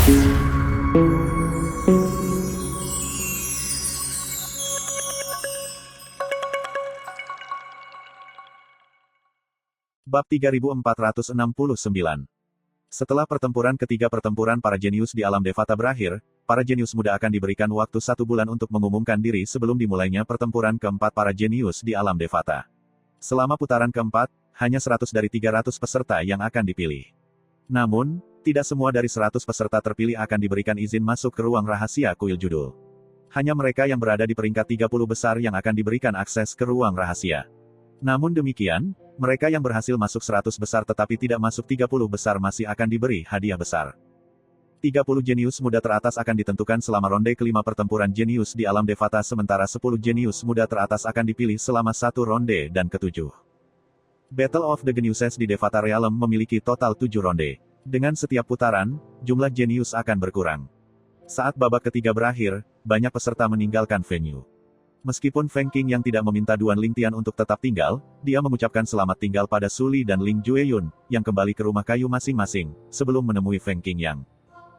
Bab 3469. Setelah pertempuran ketiga pertempuran para jenius di alam Devata berakhir, para jenius muda akan diberikan waktu 1 bulan untuk mengumumkan diri sebelum dimulainya pertempuran keempat para jenius di alam Devata. Selama putaran keempat, hanya 100 dari 300 peserta yang akan dipilih. Namun, tidak semua dari 100 peserta terpilih akan diberikan izin masuk ke ruang rahasia kuil judul. Hanya mereka yang berada di peringkat 30 besar yang akan diberikan akses ke ruang rahasia. Namun demikian, mereka yang berhasil masuk 100 besar tetapi tidak masuk 30 besar masih akan diberi hadiah besar. 30 jenius muda teratas akan ditentukan selama ronde kelima pertempuran jenius di alam Devata sementara 10 jenius muda teratas akan dipilih selama 1 ronde dan ke-7. Battle of the Geniuses di Devata Realm memiliki total 7 ronde. Dengan setiap putaran, jumlah jenius akan berkurang. Saat babak ketiga berakhir, banyak peserta meninggalkan venue. Meskipun Feng Qing yang tidak meminta Duan Lingtian untuk tetap tinggal, dia mengucapkan selamat tinggal pada Su Li dan Ling Jueyun, yang kembali ke rumah kayu masing-masing, sebelum menemui Feng Qing Yang.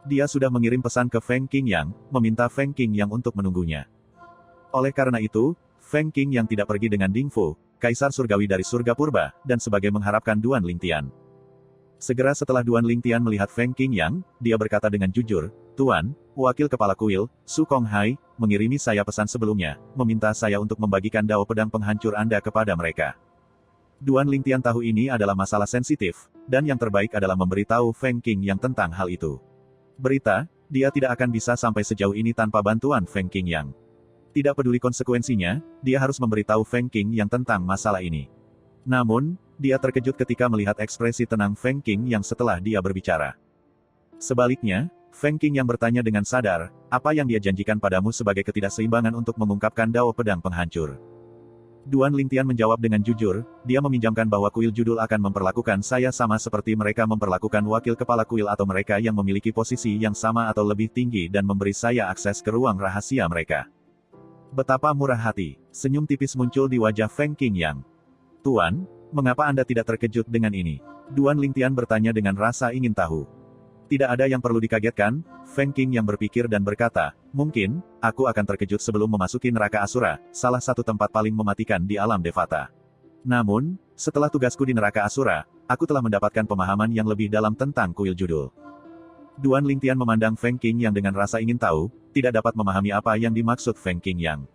Dia sudah mengirim pesan ke Feng Qing Yang, meminta Feng Qing Yang untuk menunggunya. Oleh karena itu, Feng Qing Yang tidak pergi dengan Ding Fu, Kaisar Surgawi dari Surga Purba, dan sebagai mengharapkan Duan Lingtian. Segera setelah Duan Lingtian melihat Feng Qing Yang, dia berkata dengan jujur, "Tuan, wakil kepala kuil, Su Konghai, mengirimi saya pesan sebelumnya, meminta saya untuk membagikan dao pedang penghancur Anda kepada mereka." Duan Lingtian tahu ini adalah masalah sensitif, dan yang terbaik adalah memberitahu Feng Qing Yang tentang hal itu. Berita, dia tidak akan bisa sampai sejauh ini tanpa bantuan Feng Qing Yang. Tidak peduli konsekuensinya, dia harus memberitahu Feng Qing Yang tentang masalah ini. Namun, dia terkejut ketika melihat ekspresi tenang Feng Qing Yang setelah dia berbicara. Sebaliknya, Feng Qing Yang bertanya dengan sadar, apa yang dia janjikan padamu sebagai ketidakseimbangan untuk mengungkapkan dao pedang penghancur? Duan Lingtian menjawab dengan jujur, dia meminjamkan bahwa kuil judul akan memperlakukan saya sama seperti mereka memperlakukan wakil kepala kuil atau mereka yang memiliki posisi yang sama atau lebih tinggi dan memberi saya akses ke ruang rahasia mereka. Betapa murah hati, senyum tipis muncul di wajah Feng Qing Yang. Tuan, mengapa Anda tidak terkejut dengan ini? Duan Lingtian bertanya dengan rasa ingin tahu. Tidak ada yang perlu dikagetkan, Feng Qing Yang berpikir dan berkata, mungkin, aku akan terkejut sebelum memasuki neraka Asura, salah satu tempat paling mematikan di alam Devata. Namun, setelah tugasku di neraka Asura, aku telah mendapatkan pemahaman yang lebih dalam tentang kuil judul. Duan Lingtian memandang Feng Qing Yang dengan rasa ingin tahu, tidak dapat memahami apa yang dimaksud Feng Qing Yang.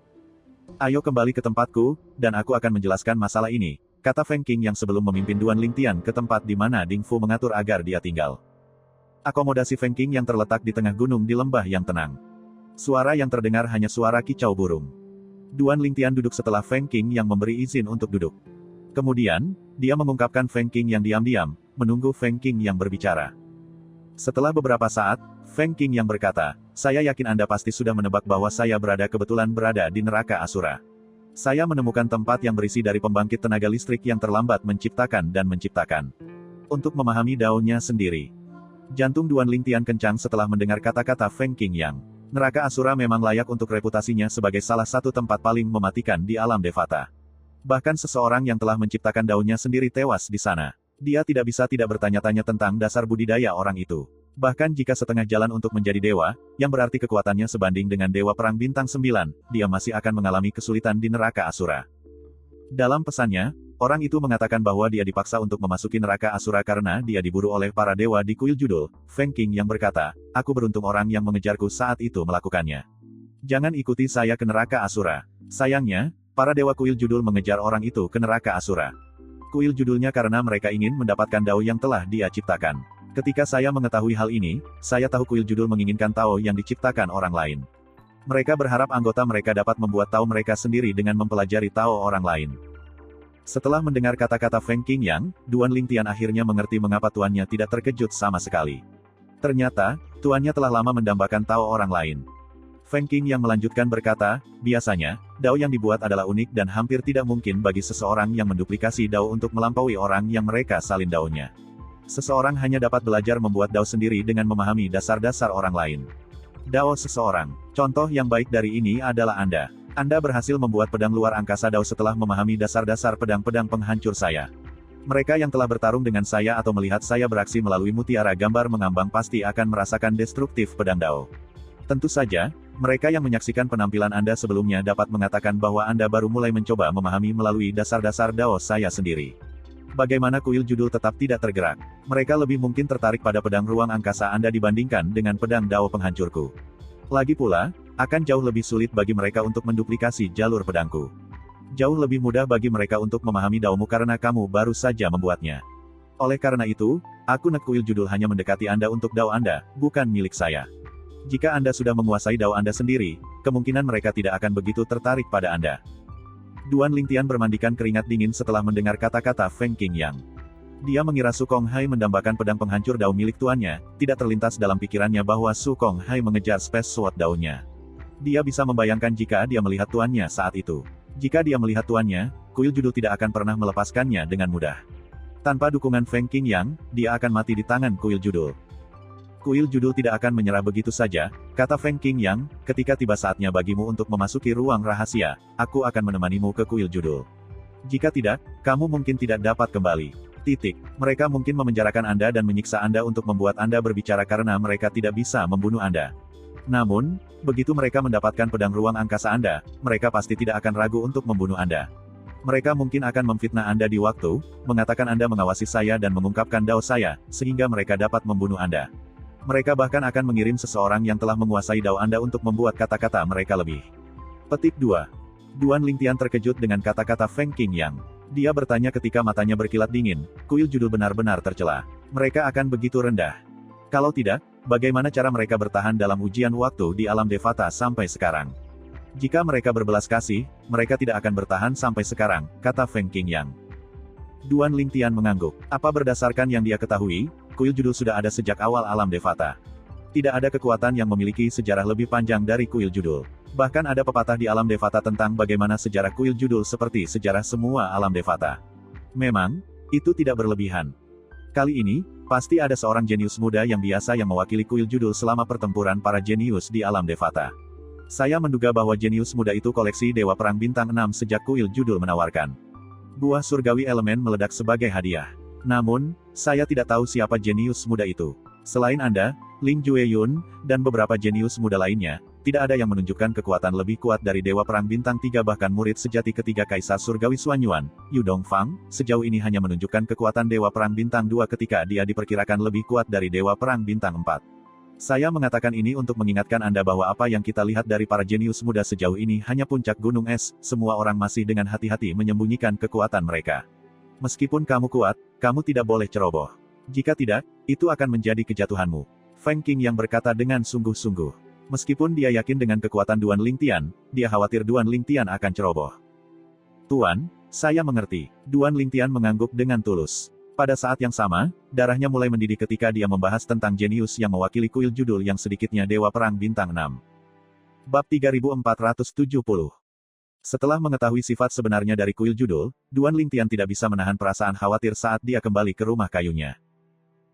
Ayo kembali ke tempatku, dan aku akan menjelaskan masalah ini, kata Feng Qing Yang sebelum memimpin Duan Lingtian ke tempat di mana Ding Fu mengatur agar dia tinggal. Akomodasi Feng Qing Yang terletak di tengah gunung di lembah yang tenang. Suara yang terdengar hanya suara kicau burung. Duan Lingtian duduk setelah Feng Qing Yang memberi izin untuk duduk. Kemudian, dia mengungkapkan Feng Qing Yang diam-diam, menunggu Feng Qing Yang berbicara. Setelah beberapa saat, Feng Qing Yang berkata, saya yakin Anda pasti sudah menebak bahwa saya kebetulan berada di neraka Asura. Saya menemukan tempat yang berisi dari pembangkit tenaga listrik yang terlambat menciptakan dan menciptakan. Untuk memahami daunnya sendiri. Jantung Duan Lingtian kencang setelah mendengar kata-kata Feng Qing Yang. Neraka Asura memang layak untuk reputasinya sebagai salah satu tempat paling mematikan di alam Devata. Bahkan seseorang yang telah menciptakan daunnya sendiri tewas di sana. Dia tidak bisa tidak bertanya-tanya tentang dasar budidaya orang itu. Bahkan jika setengah jalan untuk menjadi dewa, yang berarti kekuatannya sebanding dengan dewa perang bintang 9, dia masih akan mengalami kesulitan di neraka Asura. Dalam pesannya, orang itu mengatakan bahwa dia dipaksa untuk memasuki neraka Asura karena dia diburu oleh para dewa di kuil judul. Feng Qing Yang berkata, aku beruntung orang yang mengejarku saat itu melakukannya. Jangan ikuti saya ke neraka Asura. Sayangnya, para dewa kuil judul mengejar orang itu ke neraka Asura. Kuil judulnya karena mereka ingin mendapatkan dao yang telah dia ciptakan. Ketika saya mengetahui hal ini, saya tahu kuil judul menginginkan Tao yang diciptakan orang lain. Mereka berharap anggota mereka dapat membuat Tao mereka sendiri dengan mempelajari Tao orang lain. Setelah mendengar kata-kata Feng Qing Yang, Duan Lingtian akhirnya mengerti mengapa tuannya tidak terkejut sama sekali. Ternyata, tuannya telah lama mendambakan Tao orang lain. Feng Qing Yang melanjutkan berkata, biasanya, Dao yang dibuat adalah unik dan hampir tidak mungkin bagi seseorang yang menduplikasi Dao untuk melampaui orang yang mereka salin Daonya. Seseorang hanya dapat belajar membuat Dao sendiri dengan memahami dasar-dasar orang lain. Dao seseorang. Contoh yang baik dari ini adalah Anda. Anda berhasil membuat pedang luar angkasa Dao setelah memahami dasar-dasar pedang-pedang penghancur saya. Mereka yang telah bertarung dengan saya atau melihat saya beraksi melalui mutiara gambar mengambang pasti akan merasakan destruktif pedang Dao. Tentu saja, mereka yang menyaksikan penampilan Anda sebelumnya dapat mengatakan bahwa Anda baru mulai mencoba memahami melalui dasar-dasar Dao saya sendiri. Bagaimana kuil judul tetap tidak tergerak? Mereka lebih mungkin tertarik pada pedang ruang angkasa Anda dibandingkan dengan pedang Dao penghancurku. Lagi pula, akan jauh lebih sulit bagi mereka untuk menduplikasi jalur pedangku. Jauh lebih mudah bagi mereka untuk memahami Daomu karena kamu baru saja membuatnya. Oleh karena itu, aku nek kuil judul hanya mendekati Anda untuk Dao Anda, bukan milik saya. Jika Anda sudah menguasai Dao Anda sendiri, kemungkinan mereka tidak akan begitu tertarik pada Anda. Duan Lingtian bermandikan keringat dingin setelah mendengar kata-kata Feng Qingyang. Dia mengira Su Konghai mendambakan pedang penghancur Dao milik tuannya, tidak terlintas dalam pikirannya bahwa Su Konghai mengejar Space Sword Dao-nya. Dia bisa membayangkan jika dia melihat tuannya saat itu. Jika dia melihat tuannya, kuil judul tidak akan pernah melepaskannya dengan mudah. Tanpa dukungan Feng Qingyang, dia akan mati di tangan kuil judul. Kuil judul tidak akan menyerah begitu saja, kata Feng Qingyang, ketika tiba saatnya bagimu untuk memasuki ruang rahasia, aku akan menemanimu ke kuil judul. Jika tidak, kamu mungkin tidak dapat kembali. Mereka mungkin memenjarakan Anda dan menyiksa Anda untuk membuat Anda berbicara karena mereka tidak bisa membunuh Anda. Namun, begitu mereka mendapatkan pedang ruang angkasa Anda, mereka pasti tidak akan ragu untuk membunuh Anda. Mereka mungkin akan memfitnah Anda di waktu, mengatakan Anda mengawasi saya dan mengungkapkan Dao saya, sehingga mereka dapat membunuh Anda. Mereka bahkan akan mengirim seseorang yang telah menguasai Dao Anda untuk membuat kata-kata mereka lebih. Petik 2. Duan Lingtian terkejut dengan kata-kata Feng Qingyang. Dia bertanya ketika matanya berkilat dingin, kuil judul benar-benar tercela. Mereka akan begitu rendah. Kalau tidak, bagaimana cara mereka bertahan dalam ujian waktu di alam Devata sampai sekarang? Jika mereka berbelas kasih, mereka tidak akan bertahan sampai sekarang, kata Feng Qingyang. Duan Lingtian mengangguk. Apa berdasarkan yang dia ketahui, kuil judul sudah ada sejak awal alam Devata. Tidak ada kekuatan yang memiliki sejarah lebih panjang dari kuil judul. Bahkan ada pepatah di alam Devata tentang bagaimana sejarah kuil judul seperti sejarah semua alam Devata. Memang, itu tidak berlebihan. Kali ini, pasti ada seorang jenius muda yang biasa yang mewakili kuil judul selama pertempuran para jenius di alam Devata. Saya menduga bahwa jenius muda itu koleksi Dewa Perang Bintang 6 sejak kuil judul menawarkan buah surgawi elemen meledak sebagai hadiah. Namun, saya tidak tahu siapa jenius muda itu. Selain Anda, Ling Jueyun, dan beberapa jenius muda lainnya, tidak ada yang menunjukkan kekuatan lebih kuat dari Dewa Perang Bintang 3 bahkan murid sejati ketiga Kaisar Surgawi Xuanyuan, Yu Dongfang, sejauh ini hanya menunjukkan kekuatan Dewa Perang Bintang 2 ketika dia diperkirakan lebih kuat dari Dewa Perang Bintang 4. Saya mengatakan ini untuk mengingatkan Anda bahwa apa yang kita lihat dari para jenius muda sejauh ini hanya puncak gunung es, semua orang masih dengan hati-hati menyembunyikan kekuatan mereka. Meskipun kamu kuat, kamu tidak boleh ceroboh. Jika tidak, itu akan menjadi kejatuhanmu. Feng Qingyang berkata dengan sungguh-sungguh. Meskipun dia yakin dengan kekuatan Duan Lingtian, dia khawatir Duan Lingtian akan ceroboh. Tuan, saya mengerti. Duan Lingtian mengangguk dengan tulus. Pada saat yang sama, darahnya mulai mendidih ketika dia membahas tentang jenius yang mewakili kuil judul yang sedikitnya Dewa Perang Bintang 6. Bab 3470. Setelah mengetahui sifat sebenarnya dari kuil judul, Duan Lingtian tidak bisa menahan perasaan khawatir saat dia kembali ke rumah kayunya.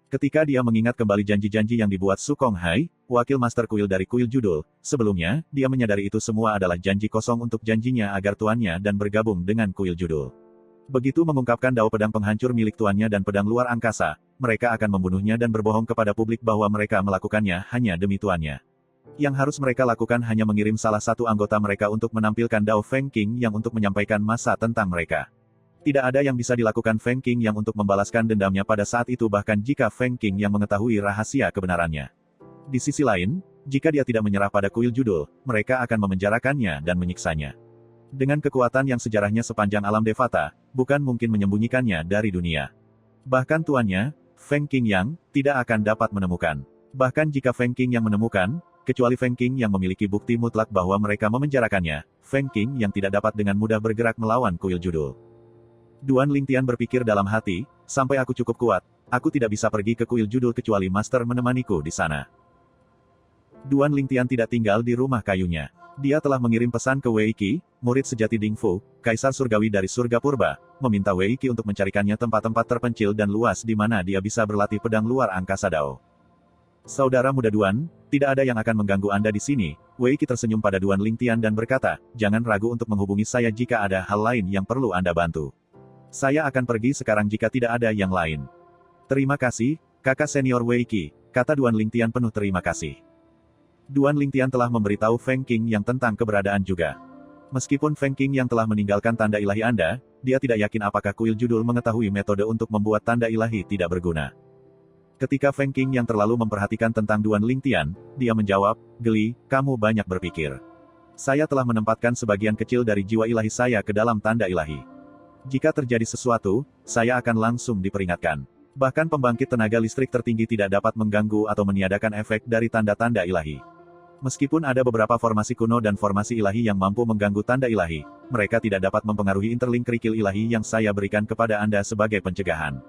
Ketika dia mengingat kembali janji-janji yang dibuat Su Konghai, wakil master kuil dari kuil judul, sebelumnya, dia menyadari itu semua adalah janji kosong untuk janjinya agar tuannya dan bergabung dengan kuil judul. Begitu mengungkapkan Dao pedang penghancur milik tuannya dan pedang luar angkasa, mereka akan membunuhnya dan berbohong kepada publik bahwa mereka melakukannya hanya demi tuannya. Yang harus mereka lakukan hanya mengirim salah satu anggota mereka untuk menampilkan Dao Feng Qing yang untuk menyampaikan masa tentang mereka. Tidak ada yang bisa dilakukan Feng Qing yang untuk membalaskan dendamnya pada saat itu bahkan jika Feng Qing yang mengetahui rahasia kebenarannya. Di sisi lain, jika dia tidak menyerah pada kuil judul, mereka akan memenjarakannya dan menyiksanya. Dengan kekuatan yang sejarahnya sepanjang alam Devata, bukan mungkin menyembunyikannya dari dunia. Bahkan tuannya, Feng Qingyang, tidak akan dapat menemukan. Bahkan jika Feng Qing yang menemukan, kecuali Feng Qing yang memiliki bukti mutlak bahwa mereka memenjarakannya, Feng Qing yang tidak dapat dengan mudah bergerak melawan kuil judul. Duan Lingtian berpikir dalam hati, sampai aku cukup kuat, aku tidak bisa pergi ke kuil judul kecuali master menemaniku di sana. Duan Lingtian tidak tinggal di rumah kayunya. Dia telah mengirim pesan ke Wei Qi, murid sejati Ding Fu, Kaisar Surgawi dari Surga Purba, meminta Wei Qi untuk mencarikannya tempat-tempat terpencil dan luas di mana dia bisa berlatih pedang luar angkasa Dao. Saudara muda Duan, tidak ada yang akan mengganggu Anda di sini. Wei Qi tersenyum pada Duan Lingtian dan berkata, jangan ragu untuk menghubungi saya jika ada hal lain yang perlu Anda bantu. Saya akan pergi sekarang jika tidak ada yang lain. Terima kasih, kakak senior Wei Qi, kata Duan Lingtian penuh terima kasih. Duan Lingtian telah memberitahu Feng Qing yang tentang keberadaan juga. Meskipun Feng Qing yang telah meninggalkan tanda ilahi Anda, dia tidak yakin apakah kuil judul mengetahui metode untuk membuat tanda ilahi tidak berguna. Ketika Feng Qing yang terlalu memperhatikan tentang Duan Lingtian, dia menjawab, "Geli, kamu banyak berpikir. Saya telah menempatkan sebagian kecil dari jiwa ilahi saya ke dalam tanda ilahi. Jika terjadi sesuatu, saya akan langsung diperingatkan. Bahkan pembangkit tenaga listrik tertinggi tidak dapat mengganggu atau meniadakan efek dari tanda-tanda ilahi. Meskipun ada beberapa formasi kuno dan formasi ilahi yang mampu mengganggu tanda ilahi, mereka tidak dapat mempengaruhi interlink kerikil ilahi yang saya berikan kepada Anda sebagai pencegahan."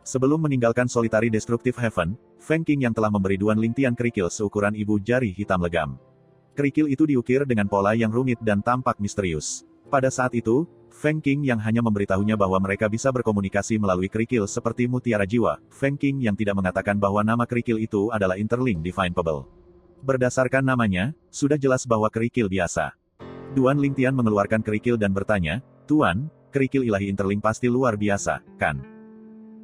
Sebelum meninggalkan Solitary Destructive Heaven, Feng Qing yang telah memberi Duan Lingtian kerikil seukuran ibu jari hitam legam. Kerikil itu diukir dengan pola yang rumit dan tampak misterius. Pada saat itu, Feng Qing yang hanya memberitahunya bahwa mereka bisa berkomunikasi melalui kerikil seperti mutiara jiwa. Feng Qing yang tidak mengatakan bahwa nama kerikil itu adalah Interlink Divine Pebble. Berdasarkan namanya, sudah jelas bahwa kerikil biasa. Duan Lingtian mengeluarkan kerikil dan bertanya, "Tuan, kerikil ilahi Interlink pasti luar biasa, kan?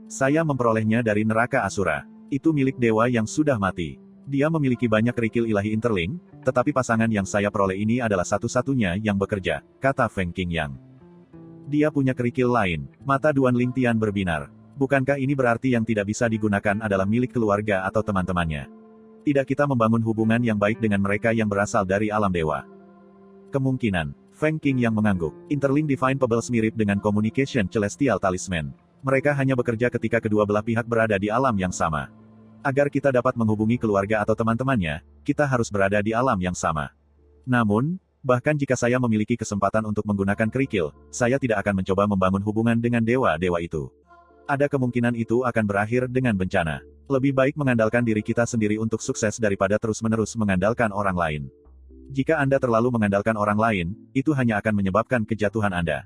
Saya memperolehnya dari neraka Asura. Itu milik dewa yang sudah mati. Dia memiliki banyak kerikil ilahi Interlink, tetapi pasangan yang saya peroleh ini adalah satu-satunya yang bekerja," kata Feng Qing yang. "Dia punya kerikil lain." Mata Duan Lingtian berbinar. Bukankah ini berarti yang tidak bisa digunakan adalah milik keluarga atau teman-temannya? Tidak kita membangun hubungan yang baik dengan mereka yang berasal dari alam dewa? Kemungkinan. Feng Qing yang mengangguk. Interlink Divine Pebbles mirip dengan Communication Celestial Talisman. Mereka hanya bekerja ketika kedua belah pihak berada di alam yang sama. Agar kita dapat menghubungi keluarga atau teman-temannya, kita harus berada di alam yang sama. Namun, bahkan jika saya memiliki kesempatan untuk menggunakan kerikil, saya tidak akan mencoba membangun hubungan dengan dewa-dewa itu. Ada kemungkinan itu akan berakhir dengan bencana. Lebih baik mengandalkan diri kita sendiri untuk sukses daripada terus-menerus mengandalkan orang lain. Jika Anda terlalu mengandalkan orang lain, itu hanya akan menyebabkan kejatuhan Anda.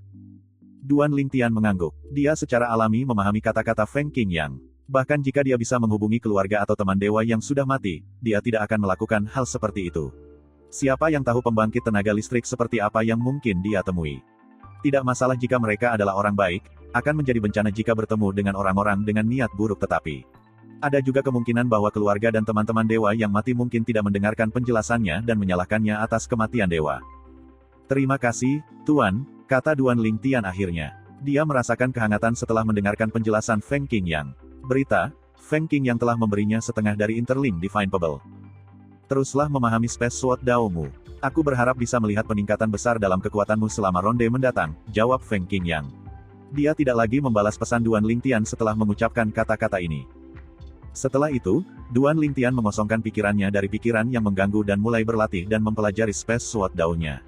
Duan Lingtian mengangguk. Dia secara alami memahami kata-kata Feng Qing yang. Bahkan jika dia bisa menghubungi keluarga atau teman dewa yang sudah mati, dia tidak akan melakukan hal seperti itu. Siapa yang tahu pembangkit tenaga listrik seperti apa yang mungkin dia temui? Tidak masalah jika mereka adalah orang baik, akan menjadi bencana jika bertemu dengan orang-orang dengan niat buruk tetapi. Ada juga kemungkinan bahwa keluarga dan teman-teman dewa yang mati mungkin tidak mendengarkan penjelasannya dan menyalahkannya atas kematian dewa. "Terima kasih, Tuan," kata Duan Lingtian akhirnya. Dia merasakan kehangatan setelah mendengarkan penjelasan Feng Qing yang. Berita, Feng Qing yang telah memberinya setengah dari Interlink Divine Pebble. "Teruslah memahami Space Sword Dao-mu. Aku berharap bisa melihat peningkatan besar dalam kekuatanmu selama ronde mendatang," jawab Feng Qing yang. Dia tidak lagi membalas pesan Duan Lingtian setelah mengucapkan kata-kata ini. Setelah itu, Duan Lingtian mengosongkan pikirannya dari pikiran yang mengganggu dan mulai berlatih dan mempelajari Space Sword Dao-nya.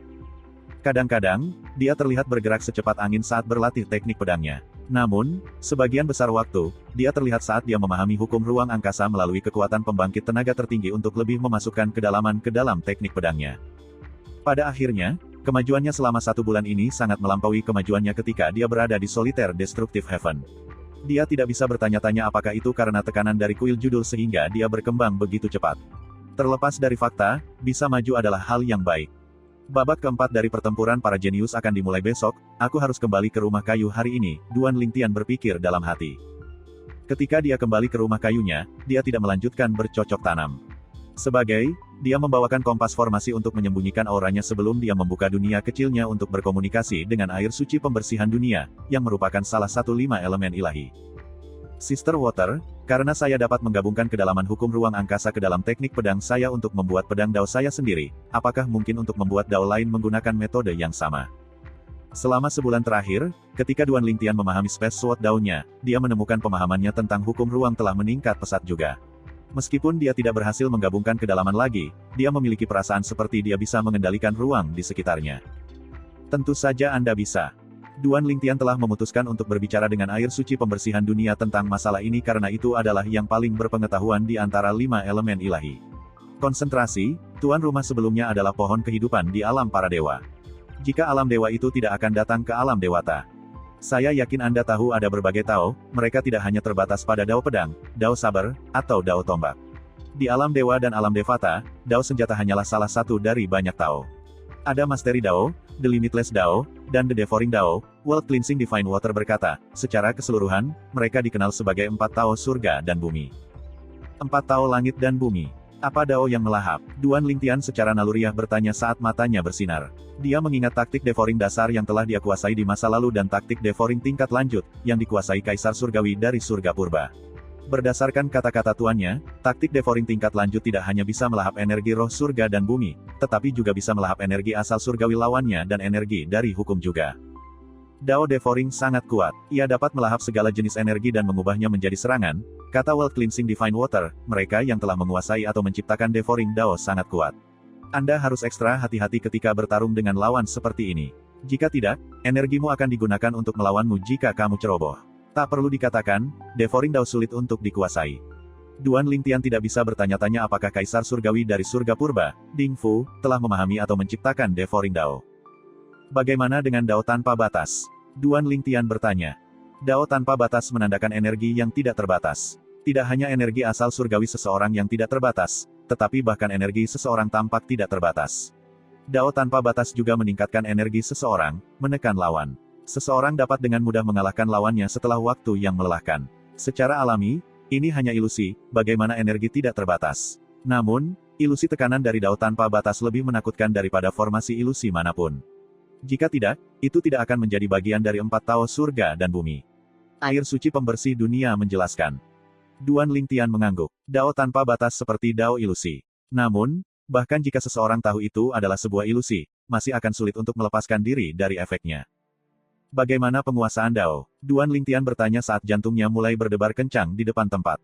Kadang-kadang, dia terlihat bergerak secepat angin saat berlatih teknik pedangnya. Namun, sebagian besar waktu, dia terlihat saat dia memahami hukum ruang angkasa melalui kekuatan pembangkit tenaga tertinggi untuk lebih memasukkan kedalaman ke dalam teknik pedangnya. Pada akhirnya, kemajuannya selama 1 bulan ini sangat melampaui kemajuannya ketika dia berada di Solitary Destructive Heaven. Dia tidak bisa bertanya-tanya apakah itu karena tekanan dari kuil judul sehingga dia berkembang begitu cepat. Terlepas dari fakta, bisa maju adalah hal yang baik. Babak keempat dari pertempuran para jenius akan dimulai besok, aku harus kembali ke rumah kayu hari ini, Duan Lingtian berpikir dalam hati. Ketika dia kembali ke rumah kayunya, dia tidak melanjutkan bercocok tanam. Dia membawakan kompas formasi untuk menyembunyikan auranya sebelum dia membuka dunia kecilnya untuk berkomunikasi dengan air suci pembersihan dunia, yang merupakan salah satu 5 elemen ilahi. "Sister Water, karena saya dapat menggabungkan kedalaman hukum ruang angkasa ke dalam teknik pedang saya untuk membuat pedang dao saya sendiri, apakah mungkin untuk membuat dao lain menggunakan metode yang sama?" Selama sebulan terakhir, ketika Duan Lingtian memahami Space Sword Dao-nya, dia menemukan pemahamannya tentang hukum ruang telah meningkat pesat juga. Meskipun dia tidak berhasil menggabungkan kedalaman lagi, dia memiliki perasaan seperti dia bisa mengendalikan ruang di sekitarnya. "Tentu saja Anda bisa." Duan Lingtian telah memutuskan untuk berbicara dengan air suci pembersihan dunia tentang masalah ini karena itu adalah yang paling berpengetahuan di antara 5 elemen ilahi. Konsentrasi, tuan rumah sebelumnya adalah pohon kehidupan di alam para dewa. Jika alam dewa itu tidak akan datang ke alam dewata. Saya yakin Anda tahu ada berbagai Tao, mereka tidak hanya terbatas pada Dao pedang, Dao saber, atau Dao tombak. Di alam dewa dan alam devata, Dao senjata hanyalah salah satu dari banyak Tao. Ada Mastery Dao, The Limitless Dao, dan The Devouring Dao. World Cleansing Divine Water berkata, secara keseluruhan, mereka dikenal sebagai 4 Tao surga dan bumi. 4 Tao langit dan bumi. Apa Dao yang melahap? Duan Lingtian secara naluriah bertanya saat matanya bersinar. Dia mengingat taktik devouring dasar yang telah dia kuasai di masa lalu dan taktik devouring tingkat lanjut, yang dikuasai Kaisar Surgawi dari surga purba. Berdasarkan kata-kata tuannya, taktik devouring tingkat lanjut tidak hanya bisa melahap energi roh surga dan bumi, tetapi juga bisa melahap energi asal surgawi lawannya dan energi dari hukum juga. Dao devouring sangat kuat. Ia dapat melahap segala jenis energi dan mengubahnya menjadi serangan, kata World Cleansing Divine Water. Mereka yang telah menguasai atau menciptakan devouring Dao sangat kuat. Anda harus ekstra hati-hati ketika bertarung dengan lawan seperti ini. Jika tidak, energimu akan digunakan untuk melawanmu jika kamu ceroboh. Tak perlu dikatakan, devouring Dao sulit untuk dikuasai. Duan Lingtian tidak bisa bertanya-tanya apakah Kaisar Surgawi dari surga purba, Ding Fu, telah memahami atau menciptakan devouring Dao. Bagaimana dengan Dao tanpa batas? Duan Lingtian bertanya. Dao tanpa batas menandakan energi yang tidak terbatas. Tidak hanya energi asal surgawi seseorang yang tidak terbatas, tetapi bahkan energi seseorang tampak tidak terbatas. Dao tanpa batas juga meningkatkan energi seseorang, menekan lawan. Seseorang dapat dengan mudah mengalahkan lawannya setelah waktu yang melelahkan. Secara alami, ini hanya ilusi, bagaimana energi tidak terbatas. Namun, ilusi tekanan dari Dao tanpa batas lebih menakutkan daripada formasi ilusi manapun. Jika tidak, itu tidak akan menjadi bagian dari 4 Tao surga dan bumi. Air suci pembersih dunia menjelaskan. Duan Lingtian mengangguk. Dao tanpa batas seperti Dao ilusi. Namun, bahkan jika seseorang tahu itu adalah sebuah ilusi, masih akan sulit untuk melepaskan diri dari efeknya. Bagaimana penguasaan Dao? Duan Lingtian bertanya saat jantungnya mulai berdebar kencang di depan tempat.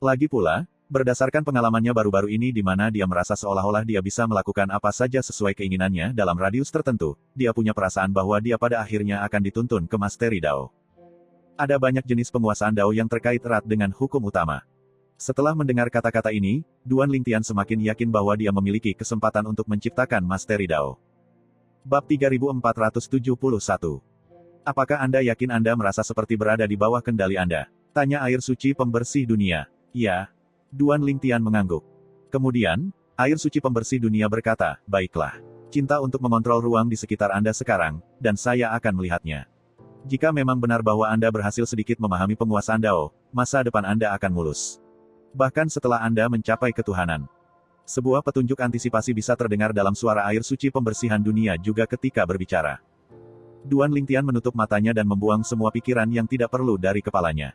Lagi pula, berdasarkan pengalamannya baru-baru ini di mana dia merasa seolah-olah dia bisa melakukan apa saja sesuai keinginannya dalam radius tertentu, dia punya perasaan bahwa dia pada akhirnya akan dituntun ke Mastery Dao. Ada banyak jenis penguasaan Dao yang terkait erat dengan hukum utama. Setelah mendengar kata-kata ini, Duan Lingtian semakin yakin bahwa dia memiliki kesempatan untuk menciptakan Mastery Dao. Bab 3471. Apakah Anda yakin Anda merasa seperti berada di bawah kendali Anda? Tanya air suci pembersih dunia. Ya. Duan Lingtian mengangguk. Kemudian, air suci pembersih dunia berkata, baiklah. Cinta untuk mengontrol ruang di sekitar Anda sekarang, dan saya akan melihatnya. Jika memang benar bahwa Anda berhasil sedikit memahami penguasaan Dao, masa depan Anda akan mulus. Bahkan setelah Anda mencapai ketuhanan. Sebuah petunjuk antisipasi bisa terdengar dalam suara air suci pembersihan dunia juga ketika berbicara. Duan Lingtian menutup matanya dan membuang semua pikiran yang tidak perlu dari kepalanya.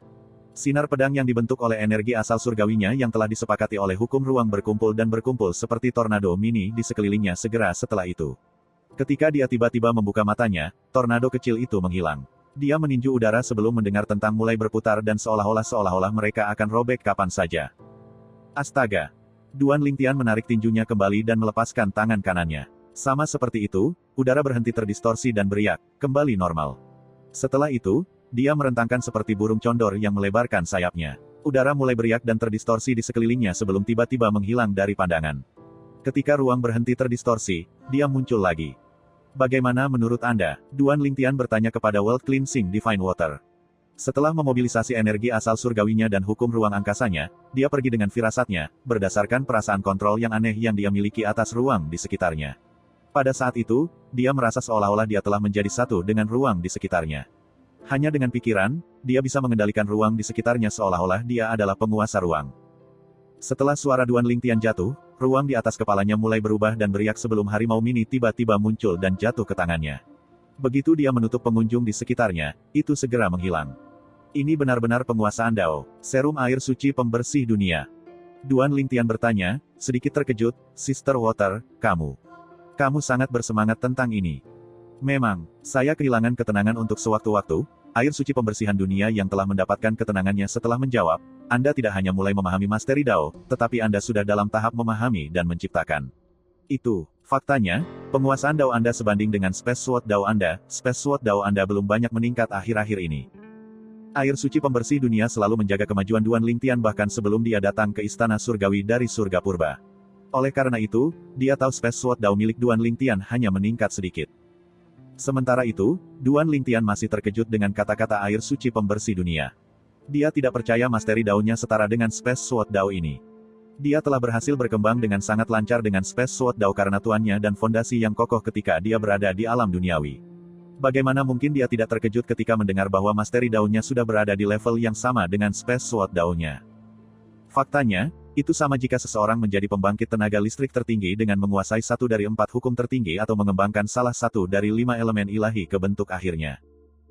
Sinar pedang yang dibentuk oleh energi asal surgawinya yang telah disepakati oleh hukum ruang berkumpul dan berkumpul seperti tornado mini di sekelilingnya segera setelah itu. Ketika dia tiba-tiba membuka matanya, tornado kecil itu menghilang. Dia meninju udara sebelum mendengar tentang mulai berputar dan seolah-olah mereka akan robek kapan saja. Astaga! Duan Lingtian menarik tinjunya kembali dan melepaskan tangan kanannya. Sama seperti itu, udara berhenti terdistorsi dan beriak, kembali normal. Setelah itu, dia merentangkan seperti burung condor yang melebarkan sayapnya. Udara mulai beriak dan terdistorsi di sekelilingnya sebelum tiba-tiba menghilang dari pandangan. Ketika ruang berhenti terdistorsi, dia muncul lagi. Bagaimana menurut Anda? Duan Lingtian bertanya kepada World Cleansing Divine Water. Setelah memobilisasi energi asal surgawinya dan hukum ruang angkasanya, dia pergi dengan firasatnya, berdasarkan perasaan kontrol yang aneh yang dia miliki atas ruang di sekitarnya. Pada saat itu, dia merasa seolah-olah dia telah menjadi satu dengan ruang di sekitarnya. Hanya dengan pikiran, dia bisa mengendalikan ruang di sekitarnya seolah-olah dia adalah penguasa ruang. Setelah suara Duan Lingtian jatuh, ruang di atas kepalanya mulai berubah dan beriak sebelum harimau mini tiba-tiba muncul dan jatuh ke tangannya. Begitu dia menutup pengunjung di sekitarnya, itu segera menghilang. Ini benar-benar penguasaan Dao, serum air suci pembersih dunia. Duan Lingtian bertanya, sedikit terkejut, Sister Water, kamu sangat bersemangat tentang ini. Memang, saya kehilangan ketenangan untuk sewaktu-waktu. Air suci pembersihan dunia yang telah mendapatkan ketenangannya setelah menjawab, Anda tidak hanya mulai memahami Mastery Dao, tetapi Anda sudah dalam tahap memahami dan menciptakan. Itu, faktanya, penguasaan Dao Anda sebanding dengan Space Sword Dao Anda, Space Sword Dao Anda belum banyak meningkat akhir-akhir ini. Air suci pembersih dunia selalu menjaga kemajuan Duan Lingtian bahkan sebelum dia datang ke istana surgawi dari surga purba. Oleh karena itu, dia tahu Space Sword Dao milik Duan Lingtian hanya meningkat sedikit. Sementara itu, Duan Lingtian masih terkejut dengan kata-kata air suci pembersih dunia. Dia tidak percaya Mastery Dao-nya setara dengan Space Sword Dao ini. Dia telah berhasil berkembang dengan sangat lancar dengan Space Sword Dao karena tuannya dan fondasi yang kokoh ketika dia berada di alam duniawi. Bagaimana mungkin dia tidak terkejut ketika mendengar bahwa Mastery Dao-nya sudah berada di level yang sama dengan Space Sword Dao-nya. Faktanya, itu sama jika seseorang menjadi pembangkit tenaga listrik tertinggi dengan menguasai satu dari 4 hukum tertinggi atau mengembangkan salah satu dari 5 elemen ilahi ke bentuk akhirnya.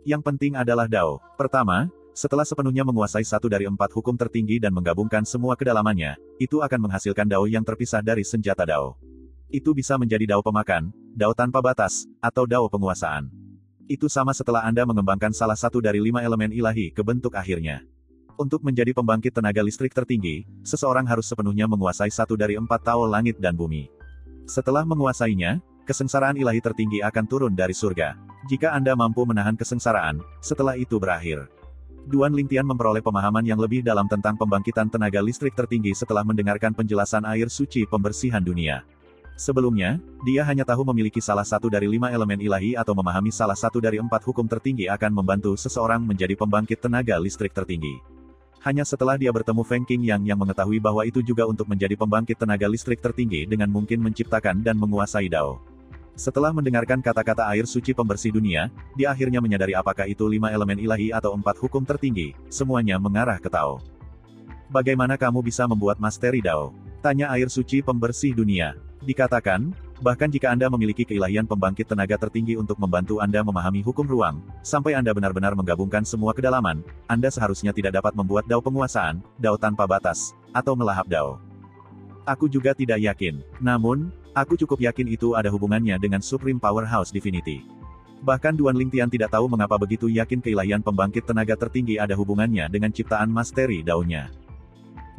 Yang penting adalah Dao. Pertama, setelah sepenuhnya menguasai satu dari 4 hukum tertinggi dan menggabungkan semua kedalamannya, itu akan menghasilkan Dao yang terpisah dari senjata Dao. Itu bisa menjadi Dao pemakan, Dao tanpa batas, atau Dao penguasaan. Itu sama setelah Anda mengembangkan salah satu dari 5 elemen ilahi ke bentuk akhirnya. Untuk menjadi pembangkit tenaga listrik tertinggi, seseorang harus sepenuhnya menguasai satu dari 4 Tao langit dan bumi. Setelah menguasainya, kesengsaraan ilahi tertinggi akan turun dari surga. Jika Anda mampu menahan kesengsaraan, setelah itu berakhir. Duan Lingtian memperoleh pemahaman yang lebih dalam tentang pembangkitan tenaga listrik tertinggi setelah mendengarkan penjelasan air suci pembersihan dunia. Sebelumnya, dia hanya tahu memiliki salah satu dari 5 elemen ilahi atau memahami salah satu dari 4 hukum tertinggi akan membantu seseorang menjadi pembangkit tenaga listrik tertinggi. Hanya setelah dia bertemu Feng Qingyang yang mengetahui bahwa itu juga untuk menjadi pembangkit tenaga listrik tertinggi dengan mungkin menciptakan dan menguasai Dao. Setelah mendengarkan kata-kata air suci pembersih dunia, dia akhirnya menyadari apakah itu 5 elemen ilahi atau 4 hukum tertinggi, semuanya mengarah ke Tao. Bagaimana kamu bisa membuat Mastery Dao? Tanya air suci pembersih dunia. Dikatakan, bahkan jika Anda memiliki keilahian pembangkit tenaga tertinggi untuk membantu Anda memahami hukum ruang, sampai Anda benar-benar menggabungkan semua kedalaman, Anda seharusnya tidak dapat membuat Dao penguasaan, Dao tanpa batas, atau melahap Dao. Aku juga tidak yakin. Namun, aku cukup yakin itu ada hubungannya dengan Supreme Powerhouse Divinity. Bahkan Duan Lingtian tidak tahu mengapa begitu yakin keilahian pembangkit tenaga tertinggi ada hubungannya dengan ciptaan Mastery Dao-nya.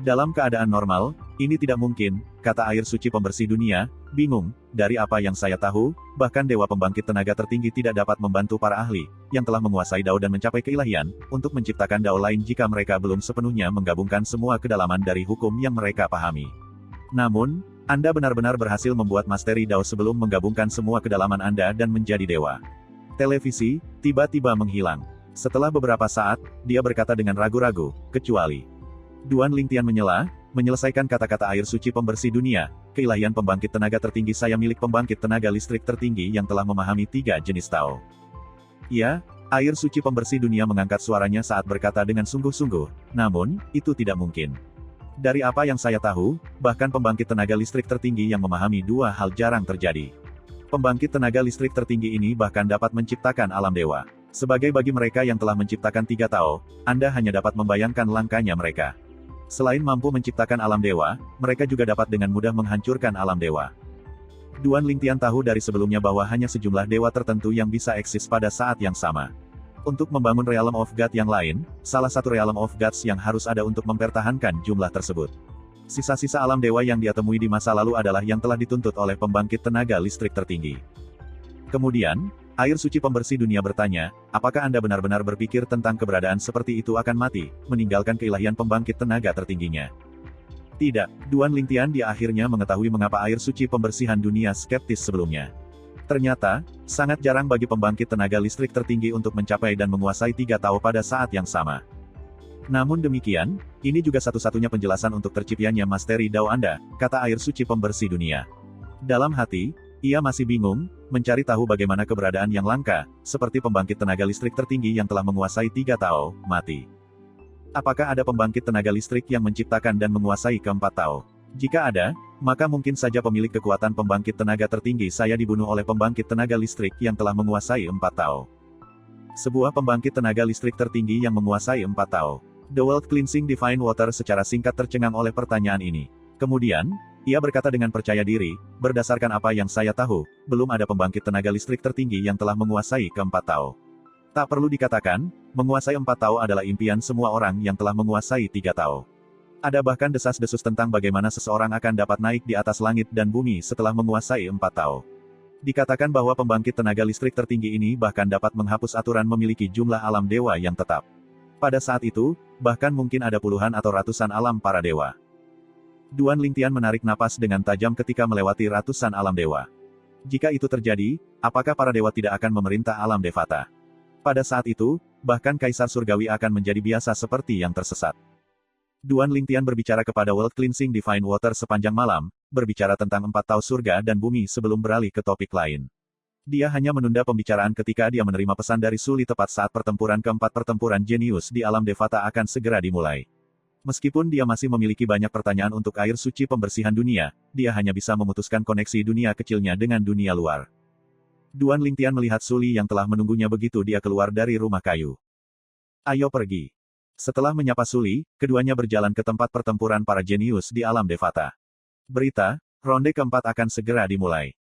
Dalam keadaan normal, ini tidak mungkin, kata air suci pembersih dunia, bingung, dari apa yang saya tahu, bahkan Dewa Pembangkit Tenaga Tertinggi tidak dapat membantu para ahli, yang telah menguasai Dao dan mencapai keilahian, untuk menciptakan Dao lain jika mereka belum sepenuhnya menggabungkan semua kedalaman dari hukum yang mereka pahami. Namun, Anda benar-benar berhasil membuat Mastery Dao sebelum menggabungkan semua kedalaman Anda dan menjadi dewa. Televisi, tiba-tiba menghilang. Setelah beberapa saat, dia berkata dengan ragu-ragu, kecuali. Duan Lingtian menyela, menyelesaikan kata-kata air suci pembersih dunia, keilahian pembangkit tenaga tertinggi saya milik pembangkit tenaga listrik tertinggi yang telah memahami 3 jenis Tao. Ya, air suci pembersih dunia mengangkat suaranya saat berkata dengan sungguh-sungguh, namun, itu tidak mungkin. Dari apa yang saya tahu, bahkan pembangkit tenaga listrik tertinggi yang memahami 2 hal jarang terjadi. Pembangkit tenaga listrik tertinggi ini bahkan dapat menciptakan alam dewa. Sebagai bagi mereka yang telah menciptakan 3 Tao, Anda hanya dapat membayangkan langkahnya mereka. Selain mampu menciptakan alam dewa, mereka juga dapat dengan mudah menghancurkan alam dewa. Duan Lingtian tahu dari sebelumnya bahwa hanya sejumlah dewa tertentu yang bisa eksis pada saat yang sama. Untuk membangun Realm of God yang lain, salah satu Realm of Gods yang harus ada untuk mempertahankan jumlah tersebut. Sisa-sisa alam dewa yang dia temui di masa lalu adalah yang telah dituntut oleh pembangkit tenaga listrik tertinggi. Kemudian, air suci pembersih dunia bertanya, apakah Anda benar-benar berpikir tentang keberadaan seperti itu akan mati, meninggalkan keilahian pembangkit tenaga tertingginya? Tidak, Duan Lingtian dia akhirnya mengetahui mengapa air suci pembersihan dunia skeptis sebelumnya. Ternyata, sangat jarang bagi pembangkit tenaga listrik tertinggi untuk mencapai dan menguasai 3 Tao pada saat yang sama. Namun demikian, ini juga satu-satunya penjelasan untuk terciptanya Mastery Dao Anda, kata air suci pembersih dunia. Dalam hati, ia masih bingung, mencari tahu bagaimana keberadaan yang langka, seperti pembangkit tenaga listrik tertinggi yang telah menguasai 3 Tao, mati. Apakah ada pembangkit tenaga listrik yang menciptakan dan menguasai keempat Tao? Jika ada, maka mungkin saja pemilik kekuatan pembangkit tenaga tertinggi saya dibunuh oleh pembangkit tenaga listrik yang telah menguasai 4 Tao. Sebuah pembangkit tenaga listrik tertinggi yang menguasai 4 Tao. The World Cleansing Divine Water secara singkat tercengang oleh pertanyaan ini. Kemudian, ia berkata dengan percaya diri, berdasarkan apa yang saya tahu, belum ada pembangkit tenaga listrik tertinggi yang telah menguasai keempat Tao. Tak perlu dikatakan, menguasai 4 Tao adalah impian semua orang yang telah menguasai 3 Tao. Ada bahkan desas-desus tentang bagaimana seseorang akan dapat naik di atas langit dan bumi setelah menguasai 4 Tao. Dikatakan bahwa pembangkit tenaga listrik tertinggi ini bahkan dapat menghapus aturan memiliki jumlah alam dewa yang tetap. Pada saat itu, bahkan mungkin ada puluhan atau ratusan alam para dewa. Duan Lingtian menarik napas dengan tajam ketika melewati ratusan alam dewa. Jika itu terjadi, apakah para dewa tidak akan memerintah alam Devata? Pada saat itu, bahkan Kaisar Surgawi akan menjadi biasa seperti yang tersesat. Duan Lingtian berbicara kepada World Cleansing Divine Water sepanjang malam, berbicara tentang 4 tahu surga dan bumi sebelum beralih ke topik lain. Dia hanya menunda pembicaraan ketika dia menerima pesan dari Suli tepat saat pertempuran keempat. Pertempuran jenius di alam Devata akan segera dimulai. Meskipun dia masih memiliki banyak pertanyaan untuk air suci pembersihan dunia, dia hanya bisa memutuskan koneksi dunia kecilnya dengan dunia luar. Duan Lingtian melihat Suli yang telah menunggunya begitu dia keluar dari rumah kayu. Ayo pergi. Setelah menyapa Suli, keduanya berjalan ke tempat pertempuran para jenius di alam Devata. Berita, ronde keempat akan segera dimulai.